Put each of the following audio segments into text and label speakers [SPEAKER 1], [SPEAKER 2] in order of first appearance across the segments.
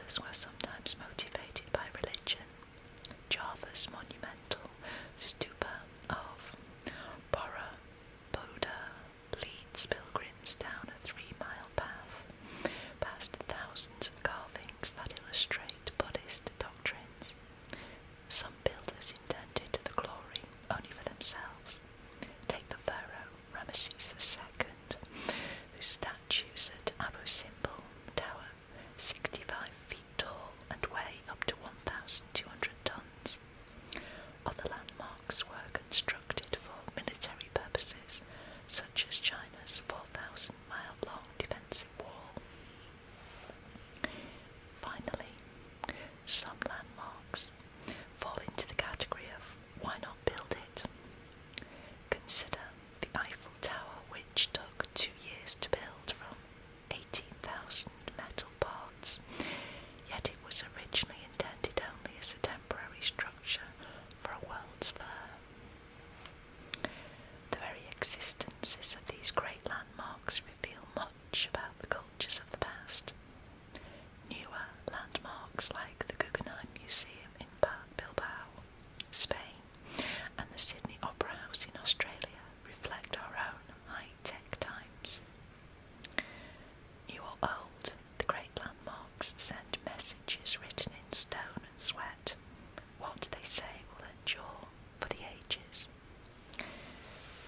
[SPEAKER 1] builders were sometimes motivated by religion. Java's monumental stupa of Bora Buddha leads pilgrims down a 3-mile path past thousands of carvings that illustrate Buddhist doctrines. Some builders intended the glory only for themselves. Take the pharaoh Ramesses II, whose statues at Abu Simbel Tower, 65 feet tall and weigh up to 1,200 tons. Other landmarks were constructed for military purposes, such as China's 4,000-mile-long defensive wall. Finally, some landmarks fall into the category of why not build it. Consider the Eiffel Tower, which took 2 years to build from 18,000 metal parts, yet it was originally intended only as a temporary structure for a World's Fair. The very existences of these great landmarks reveal much about the cultures of the past. Newer landmarks like the Guggenheim Museum in Bilbao, Spain, and the Sydney Opera House in Australia reflect our own high-tech times. New or old, the great landmarks send messages written in stone and sweat. What they say will endure for the ages.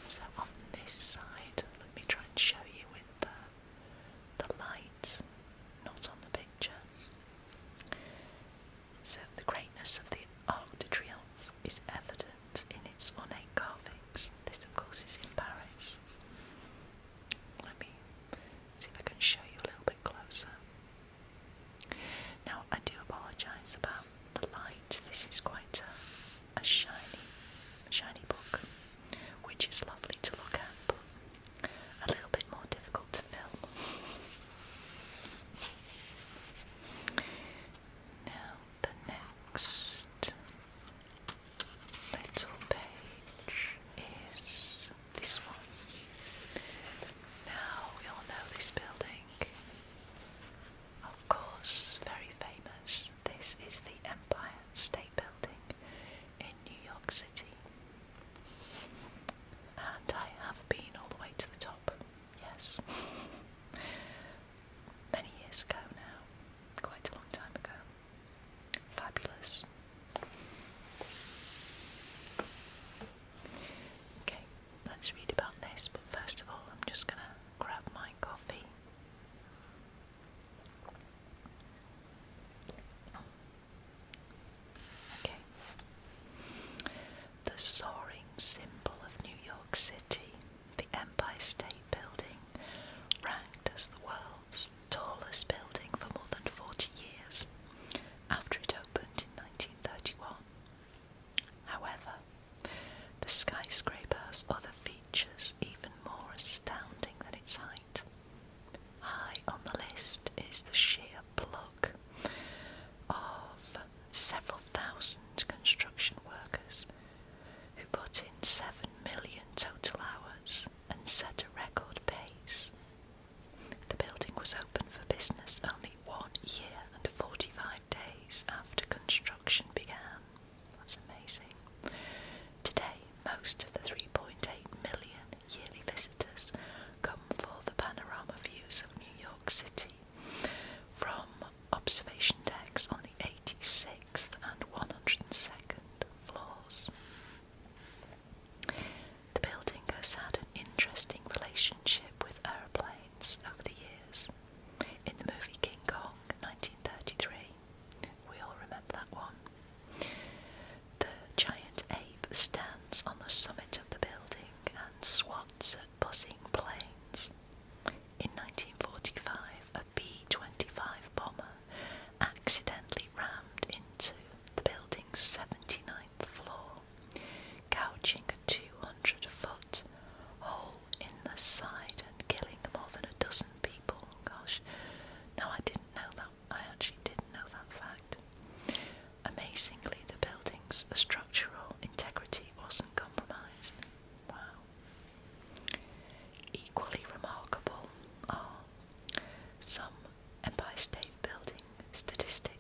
[SPEAKER 1] So on this side, let me try and show you with the light, not on the picture. So the greatness of the Arc de Triomphe is evident in its ornate carvings. This, of course, is in Paris. Let me see if I can show you a little bit closer. Now, I do apologise about the light. This is quite a shiny book, which is lovely to look at, but a little bit more difficult to film. Now, the next little page is this one. Now, we all know this building. Of course, very famous. This is the Empire State Building in New York City. And I have been all the way to the top, yes. Many years ago now, quite a long time ago. Fabulous. Okay, let's read about this, but first of all, I'm just going to grab my coffee. Okay. The soaring symbol of New York City, the Empire State Building, ranked as the world's tallest building for more than 40 years after it opened in 1931. However, the skyscraper has other features even more astounding than its height. High on the list is the sheer plug of several thousand construction workers who put in 7 million total hours and set a record pace. The building was open for business only 1 year and 45 days after construction began. That's amazing. Today, most of the 3.8 million yearly visitors come for the panorama views of New York City from observation decks on the 86th and 102nd floors. The building has had an interesting relationship with aeroplanes over the years. In the movie King Kong, 1933, we all remember that one. The giant ape stands on the summit of the building and swats at buzzing planes. In 1945, a B-25 bomber accidentally rammed into the building's 79th floor, gouging a 200-foot hole in the side and killing more than a dozen people. Gosh, no, I didn't know that. I actually didn't know that fact. Amazingly, the building's structural integrity wasn't compromised. Wow. Equally remarkable are some Empire State Building statistics.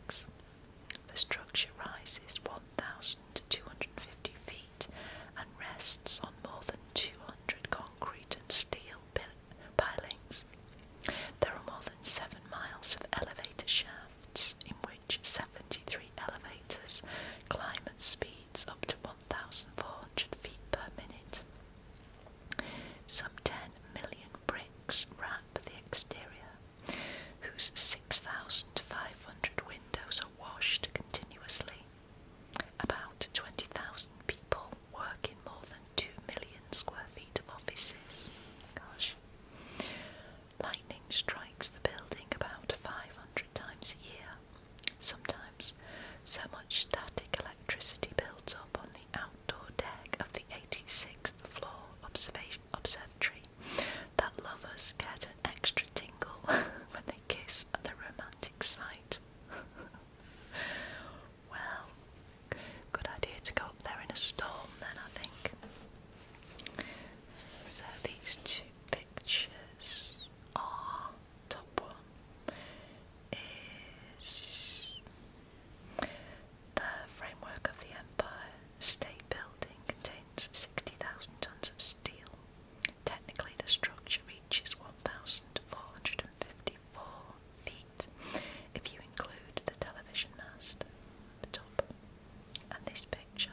[SPEAKER 1] contains 60,000 tons of steel. Technically, the structure reaches 1,454 feet if you include the television mast at the top. And this picture,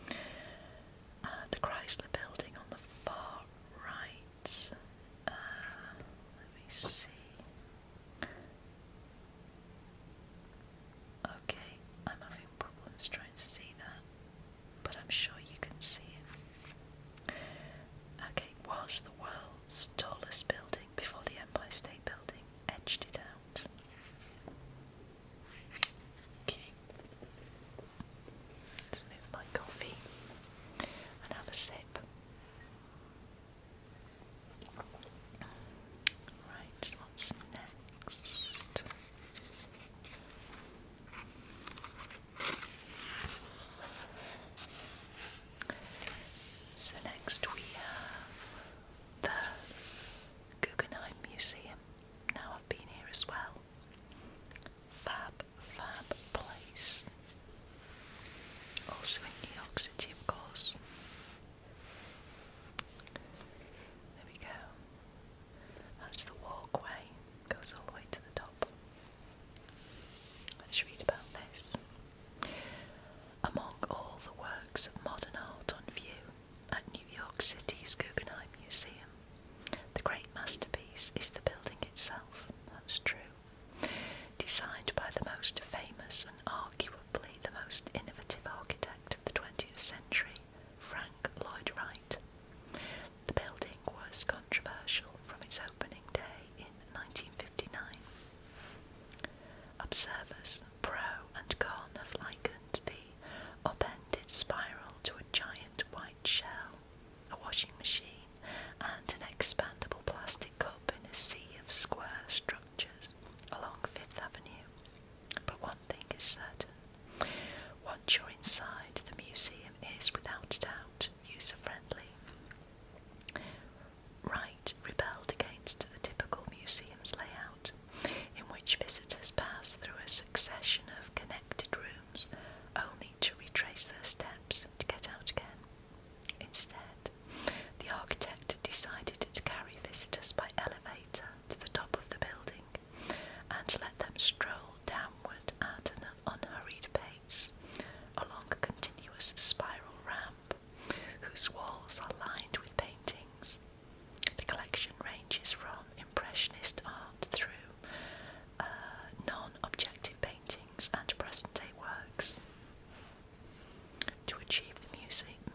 [SPEAKER 1] the Chrysler building on the far right. Let me see. Okay, I'm having problems trying to see that, but I'm sure you can see it. Okay, was the world's tallest building before the Empire State Building edged it out. Okay, let's move my coffee and have a sip. Right, what's next? So next we have the Guggenheim Museum. Now I've been here as well. Fab place. Also in New York City, of course. There we go. That's the walkway. Goes all the way to the top. Let's read about this. Among all the works of modern art on view at New York City's Guggenheim Museum, the great masterpiece is the building itself. That's true. Designed by the most famous and arguably the most innovative architect of the 20th century, Frank Lloyd Wright. The building was controversial from its opening day in 1959. Observers pro and con have likened the upended spiral to a giant white shell, a washing machine, and an expandable plastic cup in a sea of square structures along Fifth Avenue. But one thing is certain. Once you're inside, the museum is without doubt user-friendly. Wright rebelled against the typical museum's layout, in which visitors pass through a succession of connected rooms only to retrace their steps to get out again. Instead, the architect decided to carry visitors by elevator to the top of the building and let them stroll downward at an unhurried pace along a continuous spiral ramp whose walls are lined with paintings. The collection ranges from impressionist art through non-objective paintings and present-day works. To achieve the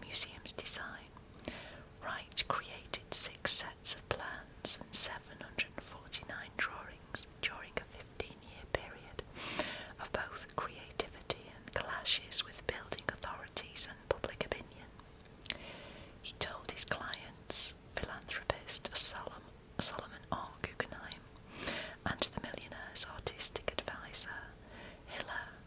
[SPEAKER 1] museum's design, Wright created 6 sets of plans and 749 drawings during a 15-year period of both creativity and clashes with building authorities and public opinion. He told his clients, philanthropist Solomon R. Guggenheim, and the millionaire's artistic advisor, Hilaire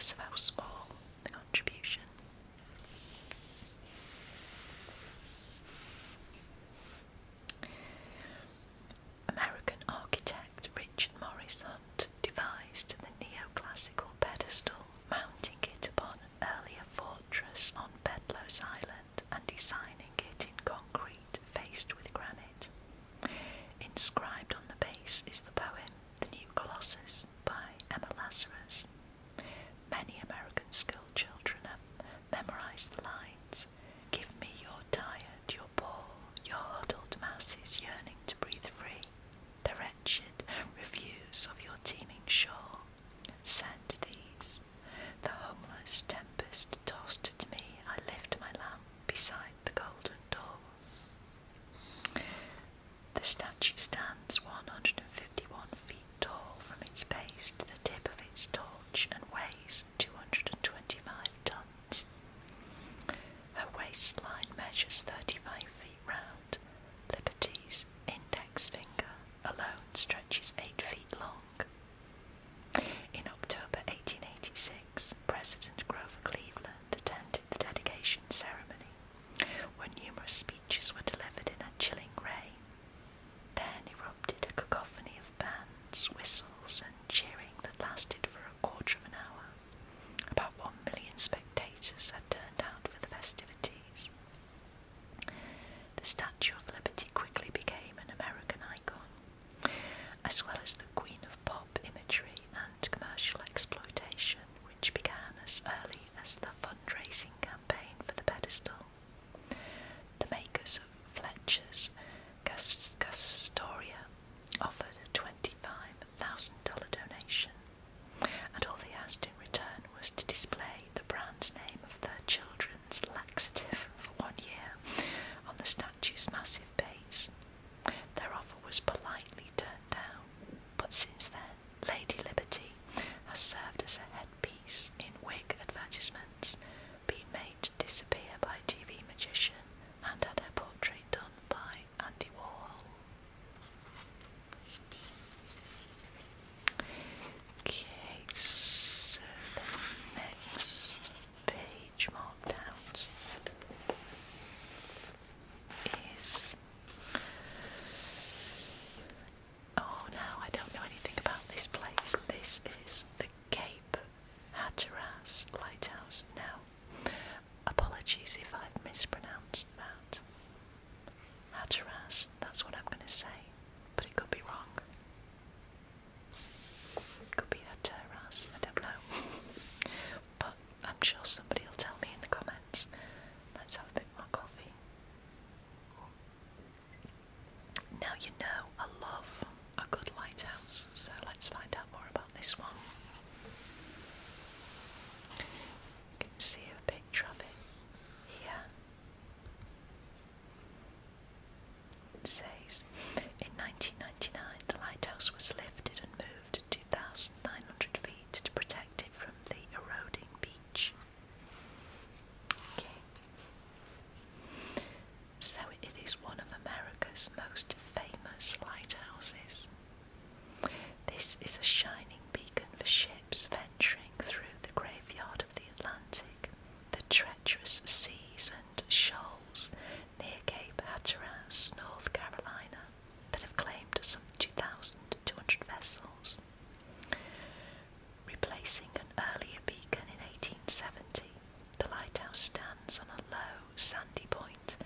[SPEAKER 1] regardless of how small the contribution. American architect Richard Morris Hunt devised the neoclassical pedestal, mounting it upon an earlier fortress on Bedloes Island and designing it in concrete faced with granite. Inscribed on the base is the poem The New Colossus by Emma Lazarus. Many American school children have memorized the lines, "Give me your tired, your poor, your huddled masses yearning to breathe free, the wretched refuse of your teeming shore. Send these, the homeless tempest tossed to me, I lift my lamp beside the golden door." The statue stands 151 feet tall from its base to the tip of its torch and weighs 225 tons. Her waistline measures 35 feet round. Liberty's index finger alone stretches 8 feet long. In October 1886, President Grover Cleveland attended the dedication ceremony, where numerous speeches were delivered in a chilling rain. Then erupted a cacophony of bands, whistles, and cheering that lasted for a quarter of an hour. About 1 million spectators had turned out for the festivities. The Statue of Liberty quickly became an American icon, as well as the Queen of Pop imagery and commercial exploitation, which began as early as the fundraising campaign for the pedestal. The makers of Fletcher's Castoria offered a $25,000 donation, and all they asked in return was to display the brand name of their children's laxative for 1 year on the statue's massive base. Their offer was politely turned down, but since then, Lady Liberty has served as a headpiece in wig advertisements, been made to disappear by a TV magician, and had her portrait done by Andy Warhol. Okay, so the next page marked out is... Oh no, I don't know anything about this place. This is the Cape Hatteras Lighthouse. Now, apologies if I've mispronounced that. Hatteras, that's what I'm going to say, but it could be wrong. It could be Hatteras, I don't know. But I'm sure somebody will tell me in the comments. Let's have a bit more coffee. Now you know I love a good lighthouse, so let's find out more about this one. You can see a picture of it here. It says, in 1999 the lighthouse was lifted and moved 2,900 feet to protect it from the eroding beach. Okay. So it is one of America's most famous lighthouses. This is a shining beacon for ships venturing through the graveyard of the Atlantic, the treacherous seas and shoals near Cape Hatteras, North Carolina, that have claimed some 2,200 vessels. Replacing an earlier beacon in 1870, the lighthouse stands on a low, sandy point,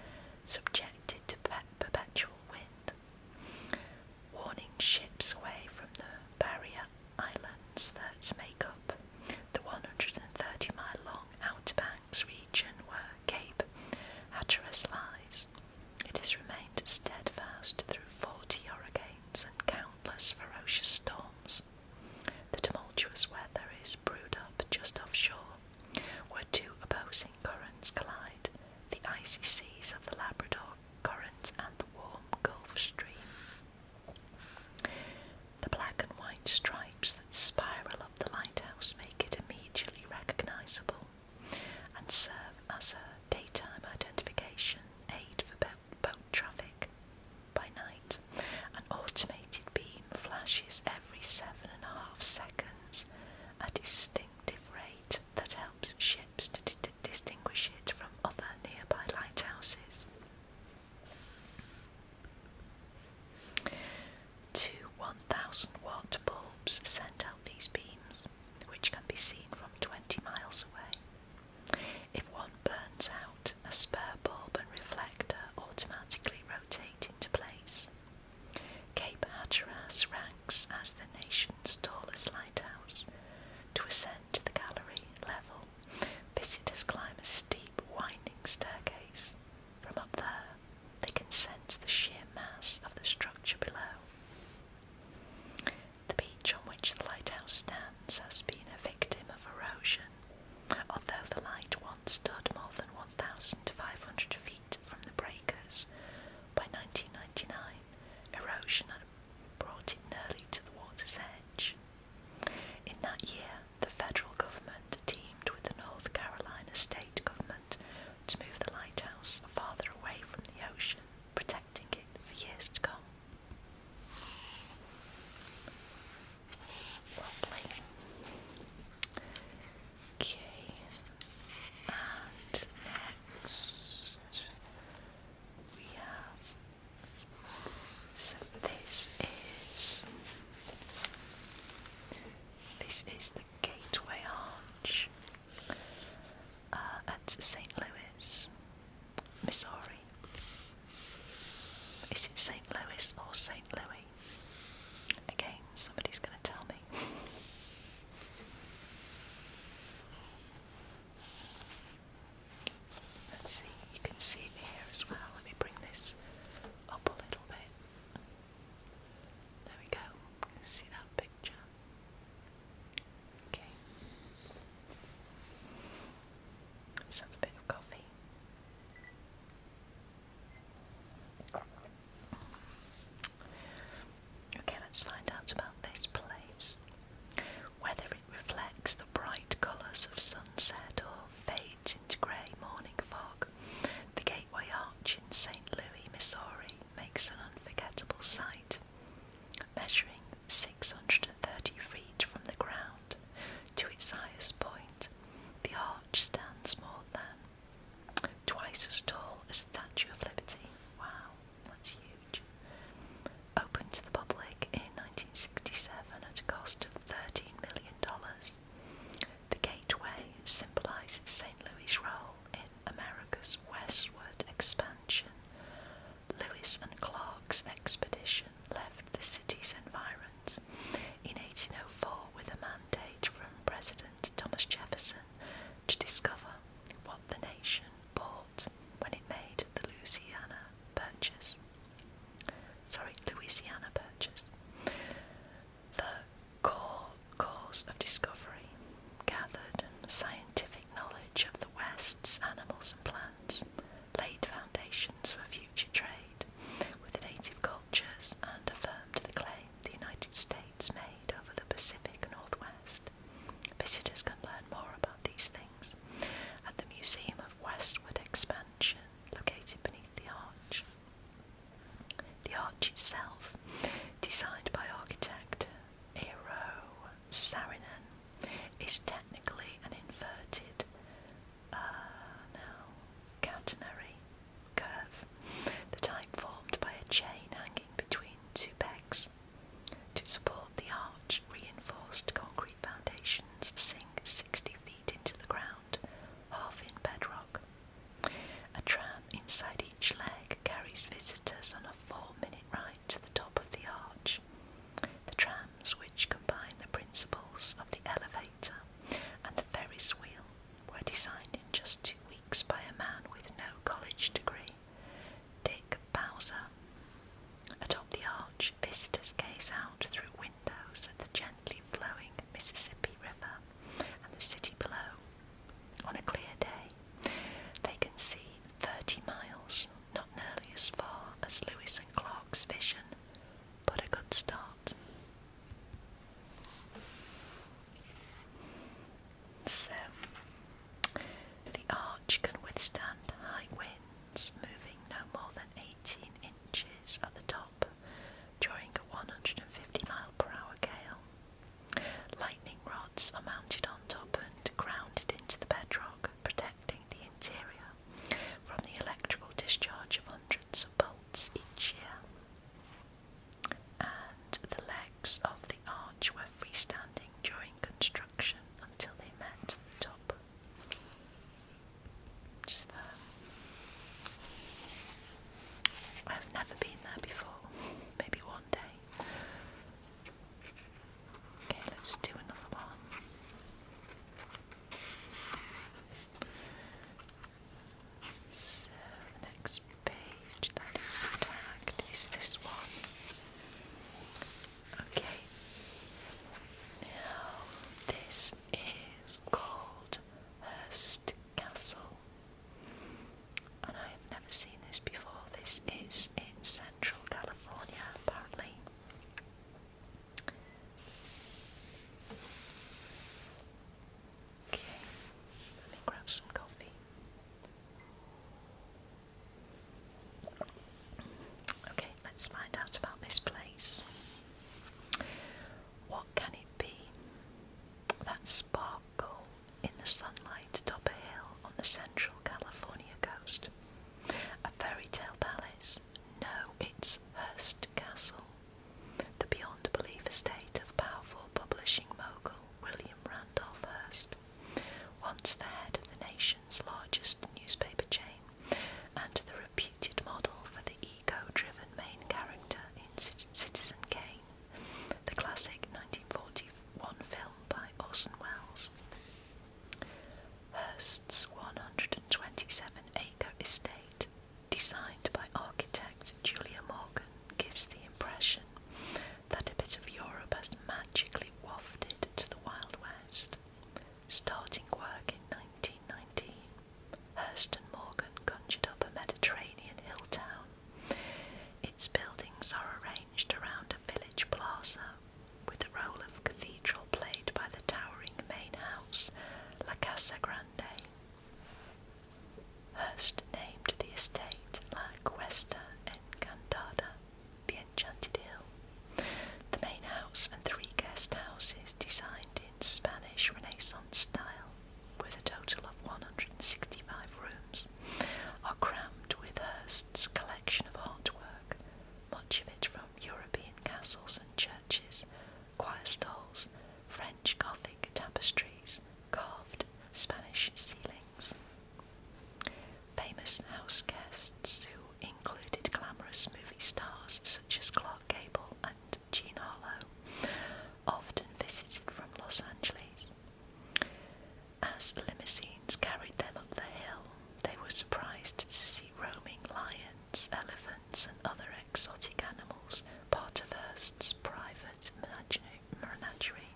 [SPEAKER 1] subjected to perpetual wind, warning ships away from the barrier islands that make up the 130-mile-long Outer Banks region where Cape Hatteras lies. It has remained steadfast through 40 hurricanes and countless ferocious storms. The tumultuous weather is brewed up just offshore, where two opposing currents collide, the It's St. Louis, Missouri. Is it St. Louis or St. Louis? Again, somebody's going to tell me. Let's see, you can see it here as well. Let me bring this up a little bit. There we go. You can see that picture. Okay. Let's have a bit of coffee. Okay, let's find out about this place. Whether it reflects the bright colours of sunset or fades into grey morning fog, the Gateway Arch in St. Louis, Missouri makes an unforgettable sight. Measuring 630 feet from the ground to its highest point, the arch stands more than twice as tall as the Statue of Liberty. Wow, that's huge. Opened to the public in 1967 at a cost of $13 million, the Gateway symbolises St. Louis' role in America's westward expansion. Lewis and Clark's expedition left the city's environs in 1804 with a mandate from President Thomas Jefferson to discover what the nation bought when it made the Louisiana Purchase. The core cause of discovery gathered scientific knowledge of the West's animals and plants, laid foundations for future trade with native cultures, and affirmed the claim the United States made over the Pacific Northwest. Visitors can learn more about these things at the Museum of Westward Expansion, located beneath the arch. The arch itself, designed by architect Eero Saarinen, is technically an inverted catenary curve, the type formed by a chain hanging between two pegs. To support the arch, reinforced concrete foundations sink 60 feet into the ground, half in bedrock. A tram inside each leg carries visitors on a 4-minute ride to the top of the arch. The trams, which combine the principles of the elevator and the Ferris wheel, were designed in just 2 weeks by a man with no college degree, Dick Bowser. Atop the arch, visitors gaze out through windows at the gently flowing Mississippi River and the city below. On a clear day, they can see 30 miles, not nearly as far as Lewis and Clark's vision, but a good start. So, the arch can withstand high winds, moving no more than 18 inches at the top during a 150-mile-per-hour gale. Lightning rods are mounted on top and grounded into the bedrock, protecting the interior from the electrical discharge of hundreds of bolts each year. And the legs of the arch were freestanding during construction until they met the top. Just there. I've never been there before. Maybe one day. Okay, let's do another one. So the next page that is tagged is this one. Okay. Now this is called Hearst Castle, and I have never seen this before. This is in Central California, apparently. Okay, let me grab some coffee. Okay, let's find out about this place. What can it be? That sparkle in the sunlight atop a hill on the Central California coast. A fairy tale palace? No, it's Hearst Castle, the beyond belief estate of powerful publishing mogul William Randolph Hearst, once the head of the nation's largest Hearst's 127-acre estate, designed by architect Julia Morgan, gives the impression that a bit of Europe has magically wafted to the Wild West. Starting work in 1919, Hearst and Morgan conjured up a Mediterranean hill town. Its buildings are arranged around a village plaza, with the role of cathedral played by the towering main house, La Casa Grande. Hearst named the estate La Cuesta Encantada, the Enchanted Hill. The main house and 3 guest houses, designed in Spanish Renaissance style, with a total of 165 rooms, are crammed with Hearst's collection of artwork, much of it from European castles and churches, choir stalls, French Gothic tapestries, carved Spanish ceilings. Famous house guests, who included glamorous movie stars such as Clark Gable and Jean Harlow, often visited from Los Angeles. As limousines carried them up the hill, they were surprised to see roaming lions, elephants, and other exotic animals, part of Hearst's private menagerie.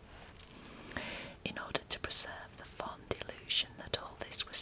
[SPEAKER 1] In order to preserve the fond illusion that all this was